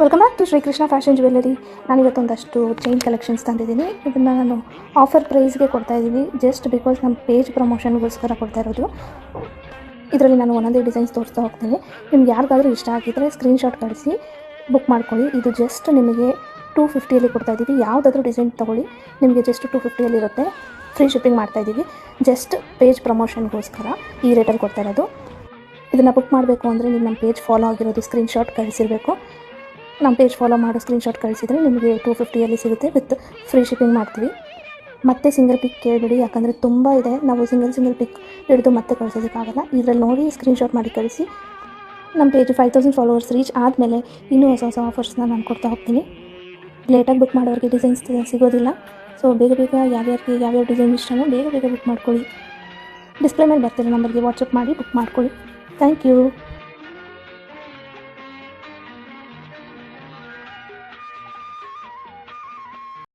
Welcome back to Srikrishna fashion jewellery. ನಾನಿವತ್ತೊಂದಷ್ಟು chain collections ತಂದಿದ್ದೀನಿ. ಇದನ್ನು ನಾನು ಆಫರ್ ಪ್ರೈಸ್ಗೆ ಕೊಡ್ತಾಯಿದ್ದೀನಿ, ಜಸ್ಟ್ ಬಿಕಾಸ್ ನಮ್ಮ ಪೇಜ್ ಪ್ರಮೋಷನ್ಗೋಸ್ಕರ ಕೊಡ್ತಾ ಇರೋದು. ಇದರಲ್ಲಿ ನಾನು ಒಂದೊಂದೇ ಡಿಸೈನ್ಸ್ ತೋರಿಸ್ತಾ ಹೋಗ್ತೀನಿ. ನಿಮ್ಗೆ ಯಾರಿಗಾದರೂ ಇಷ್ಟ ಆಗಿದ್ದರೆ ಸ್ಕ್ರೀನ್ಶಾಟ್ ಕಳಿಸಿ ಬುಕ್ ಮಾಡ್ಕೊಳ್ಳಿ. ಇದು ಜಸ್ಟ್ ನಿಮಗೆ 250 ಕೊಡ್ತಾಯಿದ್ದೀವಿ. ಯಾವುದಾದ್ರೂ ಡಿಸೈನ್ ತೊಗೊಳ್ಳಿ, ನಿಮಗೆ ಜಸ್ಟ್ 250 ಇರುತ್ತೆ. ಫ್ರೀ ಶಿಪ್ಪಿಂಗ್ ಮಾಡ್ತಾಯಿದ್ದೀವಿ. ಜಸ್ಟ್ ಪೇಜ್ ಪ್ರಮೋಷನ್ಗೋಸ್ಕರ ಈ ರೇಟಲ್ಲಿ ಕೊಡ್ತಾ ಇರೋದು. ಇದನ್ನು ಬುಕ್ ಮಾಡಬೇಕು ಅಂದರೆ ನೀವು ನಮ್ಮ ಪೇಜ್ ಫಾಲೋ ಆಗಿರೋದು ಸ್ಕ್ರೀನ್ಶಾಟ್ ಕಳಿಸಿರಬೇಕು. ನಮ್ಮ ಪೇಜ್ ಫಾಲೋ ಮಾಡೋ ಸ್ಕ್ರೀನ್ಶಾಟ್ ಕಳಿಸಿದರೆ ನಿಮಗೆ 250 ಸಿಗುತ್ತೆ, ವಿತ್ ಫ್ರೀ ಶಿಪ್ಪಿಂಗ್ ಮಾಡ್ತೀವಿ. ಮತ್ತೆ ಸಿಂಗಲ್ ಪಿಕ್ ಕೇಳಬೇಡಿ, ಯಾಕಂದರೆ ತುಂಬ ಇದೆ. ನಾವು ಸಿಂಗಲ್ ಪಿಕ್ ಹಿಡಿದು ಮತ್ತೆ ಕಳಿಸೋದಕ್ಕಾಗಲ್ಲ. ಇದರಲ್ಲಿ ನೋಡಿ ಸ್ಕ್ರೀನ್ಶಾಟ್ ಮಾಡಿ ಕಳಿಸಿ. ನಮ್ಮ ಪೇಜ್ 5000 ಫಾಲೋವರ್ಸ್ ರೀಚ್ ಆದಮೇಲೆ ಇನ್ನೂ ಹೊಸ ಆಫರ್ಸ್ನ ನಾನು ಕೊಡ್ತಾ ಹೋಗ್ತೀನಿ. ಲೇಟಾಗಿ ಬುಕ್ ಮಾಡೋರಿಗೆ ಡಿಸೈನ್ಸ್ ಸಿಗೋದಿಲ್ಲ. ಸೊ ಬೇಗ ಯಾರ್ಯಾರಿಗೆ ಯಾವ್ಯಾವ ಡಿಸೈನ್ ಇಷ್ಟನೋ ಬೇಗ ಬುಕ್ ಮಾಡ್ಕೊಳ್ಳಿ. ಡಿಸ್ಪ್ಲೇ ಮೇಲೆ ಬರ್ತಿರೋ ನಂಬರ್ಗೆ ವಾಟ್ಸಪ್ ಮಾಡಿ ಬುಕ್ ಮಾಡ್ಕೊಳ್ಳಿ. Thank you.